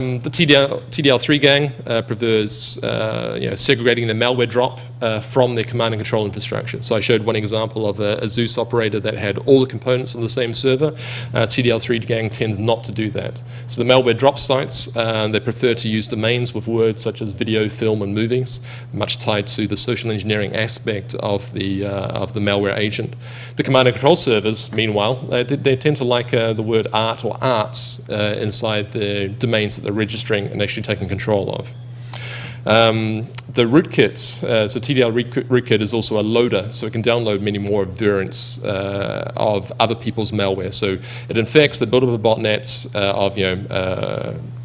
The TDL3 gang prefers segregating the malware drop from their command and control infrastructure. So I showed one example of a Zeus operator that had all the components on the same server. TDL3 gang tends not to do that. So the malware drop sites, they prefer to use domains with words such as video, film, and movies, much tied to the social engineering aspect of the malware agent. The command and control servers, meanwhile, they tend to like the word art or arts inside the domains that they're registering and actually taking control of. The rootkit, so TDL rootkit is also a loader, so it can download many more variants of other people's malware. So it infects the build up of botnets of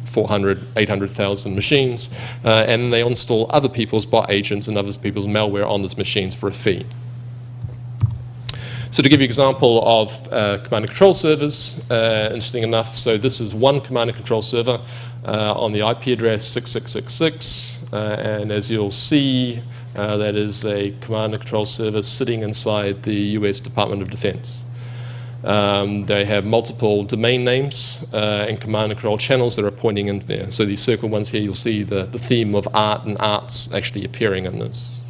400, 800,000 machines, and they install other people's bot agents and other people's malware on those machines for a fee. So to give you an example of command and control servers, interesting enough, so this is one command and control server on the IP address 6666, and as you'll see, that is a command and control server sitting inside the US Department of Defense. They have multiple domain names and command and control channels that are pointing into there. So these circle ones here, you'll see the theme of art and arts actually appearing in this.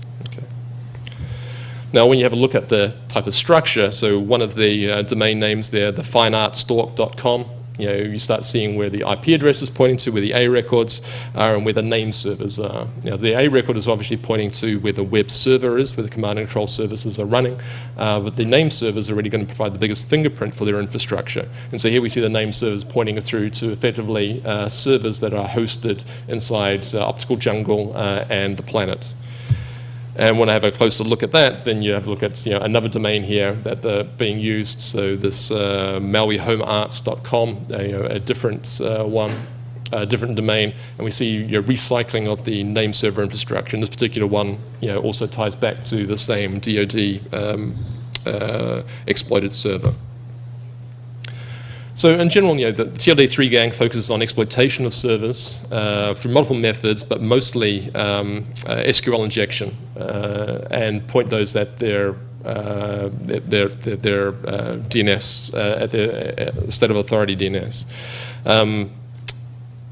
Now, when you have a look at the type of structure, so one of the domain names there, the fineartstalk.com, you start seeing where the IP address is pointing to, where the A records are, and where the name servers are. Now, the A record is obviously pointing to where the web server is, where the command and control services are running, but the name servers are really going to provide the biggest fingerprint for their infrastructure. And so here we see the name servers pointing through to effectively servers that are hosted inside Optical Jungle and the Planet. And when I have a closer look at that, then you have a look at another domain here that are being used. So this malwarehomearts.com, a different one, a different domain, and we see recycling of the name server infrastructure. And this particular one, also ties back to the same DoD exploited server. So in general, the TLD3 gang focuses on exploitation of servers through multiple methods, but mostly SQL injection, and point those at their DNS, at their state of authority DNS.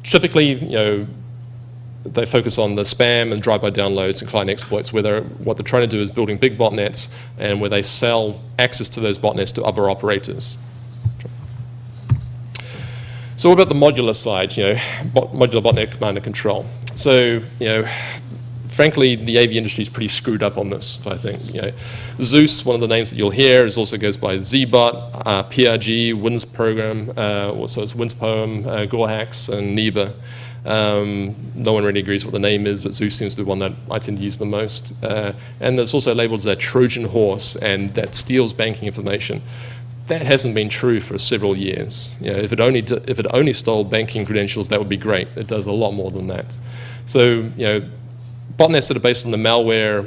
Typically, they focus on the spam and drive-by downloads and client exploits, where what they're trying to do is building big botnets, and where they sell access to those botnets to other operators. So what about the modular side, modular botnet command and control? So, frankly, the AV industry is pretty screwed up on this, I think. Zeus, one of the names that you'll hear, also goes by Zbot, PRG, Wins Program, so it's Wins Poem, Gorehacks, and Neba. No one really agrees what the name is, but Zeus seems to be one that I tend to use the most. And it's also labeled as a Trojan horse, and that steals banking information. That hasn't been true for several years. If it only stole banking credentials, that would be great. It does a lot more than that. So, botnets that are based on the malware,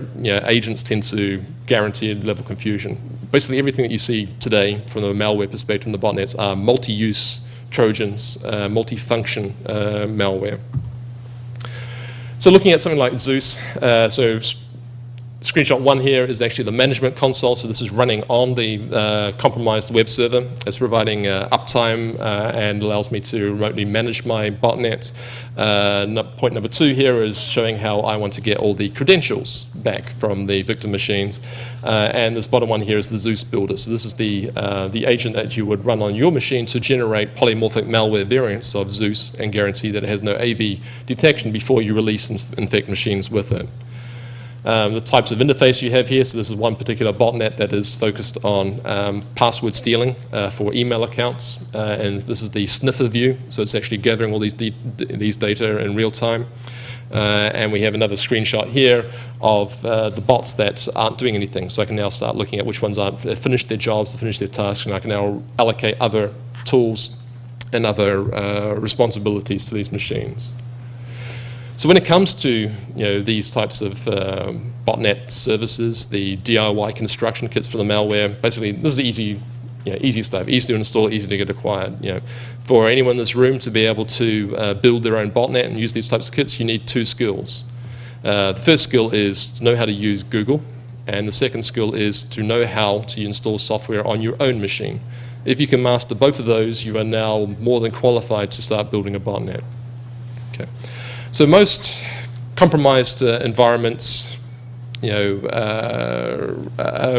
agents tend to guaranteed level confusion. Basically, everything that you see today from the malware perspective from the botnets are multi-use Trojans, multi-function malware. So, looking at something like Zeus, screenshot one here is actually the management console. So this is running on the compromised web server. It's providing uptime and allows me to remotely manage my botnet. Point number two here is showing how I want to get all the credentials back from the victim machines. And this bottom one here is the Zeus builder. So this is the agent that you would run on your machine to generate polymorphic malware variants of Zeus and guarantee that it has no AV detection before you release and infect machines with it. The types of interface you have here, so this is one particular botnet that is focused on password stealing for email accounts, and this is the sniffer view, so it's actually gathering all these data in real time. And we have another screenshot here of the bots that aren't doing anything, so I can now start looking at which ones aren't finished their jobs, finished their tasks, and I can now allocate other tools and other responsibilities to these machines. So when it comes to these types of botnet services, the DIY construction kits for the malware, basically this is easy stuff, easy to install, easy to get acquired. For anyone in this room to be able to build their own botnet and use these types of kits, you need two skills. The first skill is to know how to use Google, and the second skill is to know how to install software on your own machine. If you can master both of those, you are now more than qualified to start building a botnet. Okay. So most compromised environments, are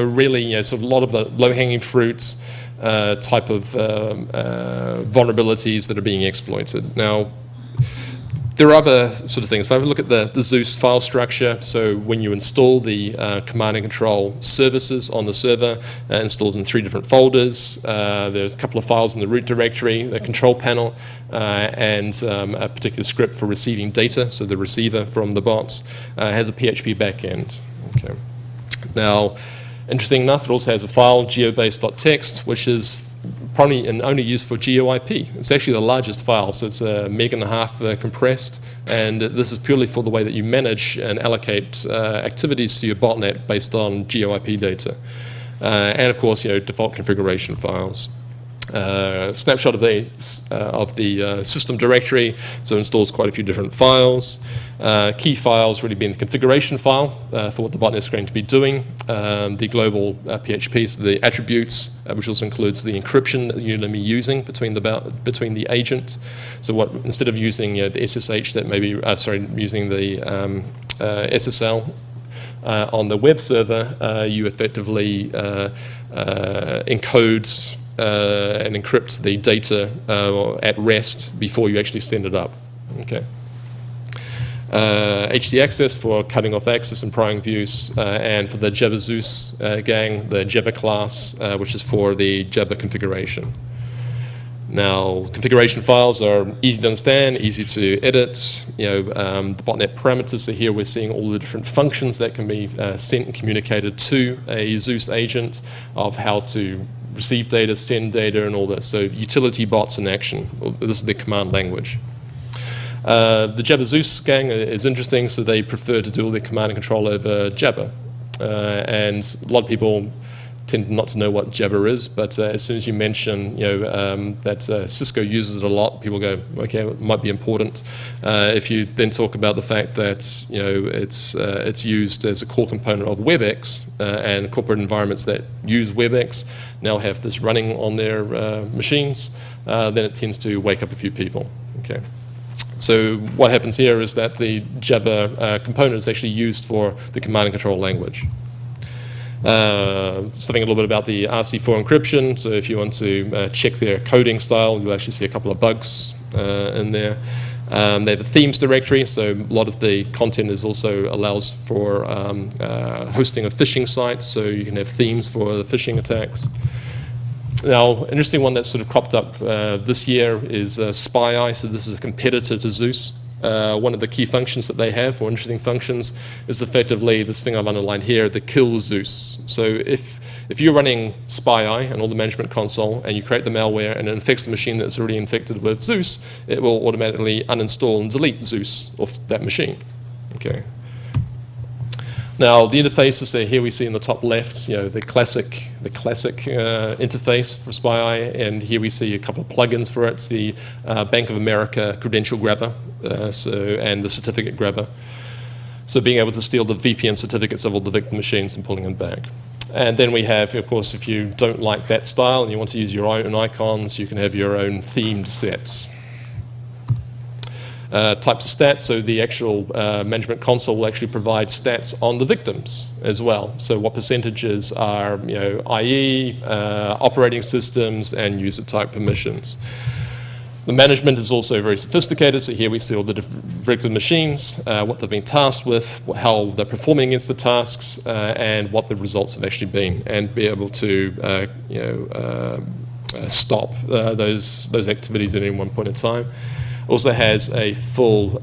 really, sort of a lot of the low-hanging fruits type of vulnerabilities that are being exploited. Now, there are other sort of things. If I have a look at the Zeus file structure, so when you install the command and control services on the server, installed in 3 different folders, there's a couple of files in the root directory, the control panel, and a particular script for receiving data, so the receiver from the bots, has a PHP backend. Okay. Now, interesting enough, it also has a file, geobase.txt, which is probably and only used for GeoIP. It's actually the largest file, so it's 1.5 meg compressed, and this is purely for the way that you manage and allocate activities to your botnet based on GeoIP data. And of course, default configuration files. Snapshot of the system directory, so it installs quite a few different files. Key files really being the configuration file for what the botnet is going to be doing, the global PHP, so the attributes, which also includes the encryption that you're going to be using between the agent. So what instead of using the SSH that maybe using the SSL on the web server, you effectively encodes and encrypts the data at rest before you actually send it up. Okay. HD access for cutting off access and prying views, and for the Jabber Zeus gang, the Jabber class, which is for the Jabber configuration. Now, configuration files are easy to understand, easy to edit. The Botnet Parameters, so here we're seeing all the different functions that can be sent and communicated to a Zeus agent of how to receive data, send data, and all this. So utility bots in action. This is the command language. The Jabber Zeus gang is interesting, so they prefer to do all their command and control over Jabber. And a lot of people tend not to know what Jabber is, but as soon as you mention that Cisco uses it a lot, people go, okay, it might be important. If you then talk about the fact that it's used as a core component of WebEx, and corporate environments that use WebEx now have this running on their machines, then it tends to wake up a few people. Okay. So what happens here is that the Jabber component is actually used for the command and control language. Something a little bit about the RC4 encryption. So if you want to check their coding style, you'll actually see a couple of bugs in there. They have a themes directory, so a lot of the content is also allows for hosting of phishing sites, so you can have themes for the phishing attacks. Now, an interesting one that's sort of cropped up this year is SpyEye. So this is a competitor to Zeus. One of the key functions that they have, or interesting functions, is effectively this thing I've underlined here, the kill Zeus. So if you're running SpyEye and all the management console, and you create the malware and it infects the machine that's already infected with Zeus, it will automatically uninstall and delete Zeus off that machine. Okay. Now the interfaces there, here we see in the top left, the classic interface for SpyEye, and here we see a couple of plugins for it. It's the Bank of America credential grabber, and the certificate grabber. So being able to steal the VPN certificates of all the victim machines and pulling them back. And then we have, of course, if you don't like that style and you want to use your own icons, you can have your own themed sets. Types of stats, so the actual management console will actually provide stats on the victims as well. So what percentages are, IE, operating systems, and user type permissions. The management is also very sophisticated, so here we see all the different victim machines, what they've been tasked with, how they're performing against the tasks, and what the results have actually been, and be able to stop those activities at any one point in time. Also has a full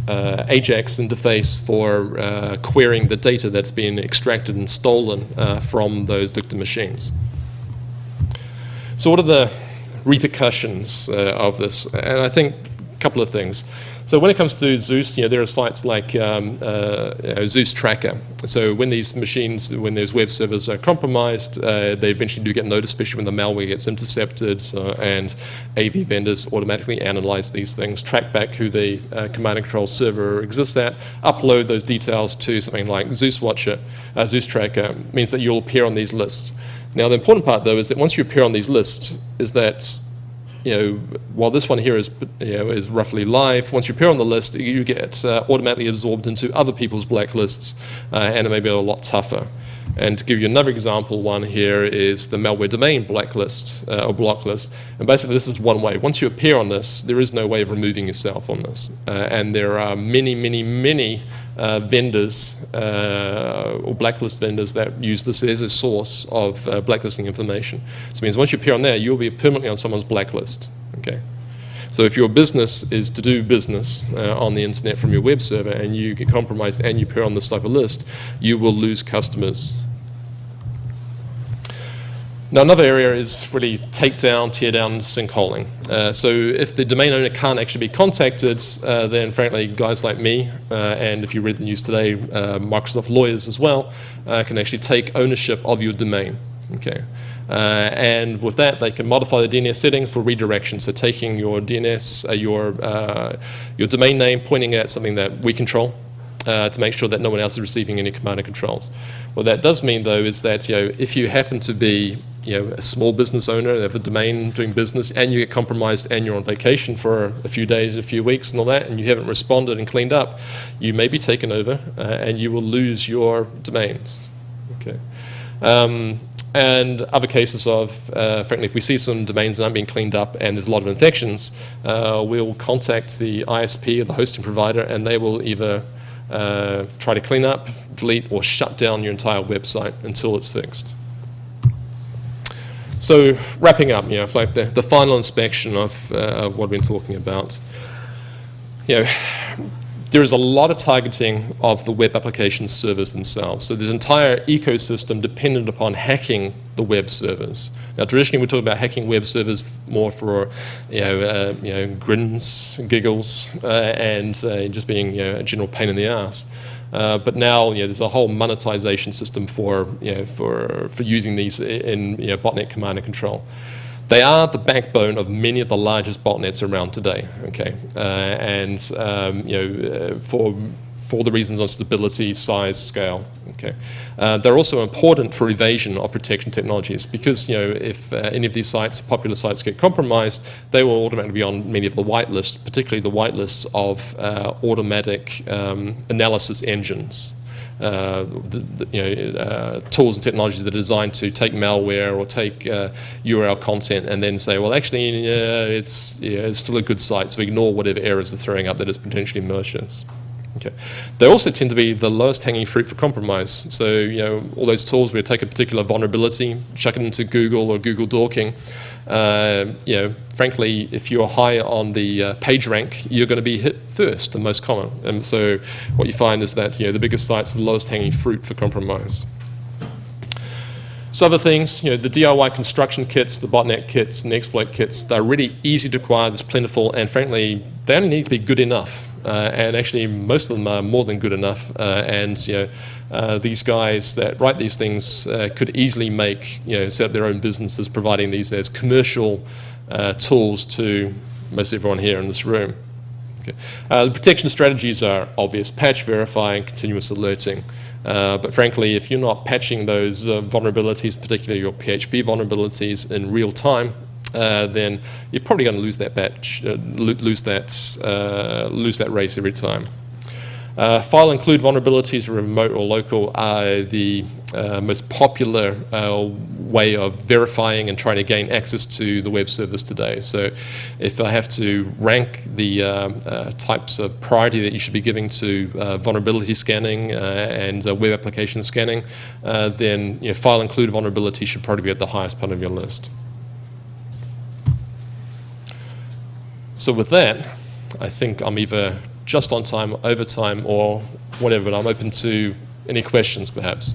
AJAX interface for querying the data that's been extracted and stolen from those victim machines. So what are the repercussions of this? And I think a couple of things. So when it comes to Zeus, there are sites like Zeus Tracker. So when these machines, when those web servers are compromised, they eventually do get noticed, especially when the malware gets intercepted, and AV vendors automatically analyze these things, track back who the command and control server exists at, upload those details to something like Zeus Watcher, Zeus Tracker, means that you'll appear on these lists. Now the important part though is that once you appear on these lists, is that while this one here is, is roughly live, once you appear on the list, you get automatically absorbed into other people's blacklists, and it may be a lot tougher. And to give you another example, one here is the malware domain blacklist, or block list. And basically this is one way. Once you appear on this, there is no way of removing yourself on this. And there are many, many, many vendors, or blacklist vendors that use this as a source of blacklisting information. So it means once you appear on there, you'll be permanently on someone's blacklist. Okay. So if your business is to do business on the internet from your web server and you get compromised and you appear on this type of list, you will lose customers. Now another area is really takedown, teardown, sinkholing. So if the domain owner can't actually be contacted, then frankly guys like me, and if you read the news today, Microsoft lawyers as well, can actually take ownership of your domain. Okay. And with that, they can modify the DNS settings for redirection. So taking your DNS, your domain name, pointing at something that we control to make sure that no one else is receiving any command and controls. What that does mean, though, is that if you happen to be a small business owner, have a domain doing business, and you get compromised, and you're on vacation for a few days, a few weeks, and all that, and you haven't responded and cleaned up, you may be taken over, and you will lose your domains. Okay. And other cases of, frankly, if we see some domains that aren't being cleaned up and there's a lot of infections, we'll contact the ISP or the hosting provider, and they will either try to clean up, delete, or shut down your entire website until it's fixed. So wrapping up, like the final inspection of what we've been talking about. There is a lot of targeting of the web application servers themselves. So there's an entire ecosystem dependent upon hacking the web servers. Now, traditionally, we talk about hacking web servers more for, grins, giggles, and just being, a general pain in the ass. But now, there's a whole monetization system for using these in botnet command and control. They are the backbone of many of the largest botnets around today. Okay, for the reasons on stability, size, scale. Okay, they're also important for evasion of protection technologies because if any of these sites, popular sites, get compromised, they will automatically be on many of the whitelists, particularly the whitelists of automatic analysis engines. Tools and technologies that are designed to take malware or take URL content and then say, well, actually, it's still a good site, so ignore whatever errors they're throwing up that is potentially malicious. Okay. They also tend to be the lowest hanging fruit for compromise. So, all those tools where you take a particular vulnerability, chuck it into Google or Google Dorking. Frankly, if you're high on the page rank, you're going to be hit first, the most common. And so what you find is that, the biggest sites are the lowest hanging fruit for compromise. So other things, the DIY construction kits, the botnet kits, and the exploit kits, they're really easy to acquire, there's plentiful, and frankly, they only need to be good enough. And actually, most of them are more than good enough. These guys that write these things could easily set up their own businesses providing these as commercial tools to most everyone here in this room. Okay. The protection strategies are obvious: patch, verify, and continuous alerting. But frankly, if you're not patching those vulnerabilities, particularly your PHP vulnerabilities, in real time, then you're probably going to lose that batch, lose that race every time. File include vulnerabilities, remote or local, are the most popular way of verifying and trying to gain access to the web service today. So if I have to rank the types of priority that you should be giving to vulnerability scanning and web application scanning, then file include vulnerability should probably be at the highest part of your list. So with that, I think I'm either just on time, over time, or whatever, but I'm open to any questions perhaps.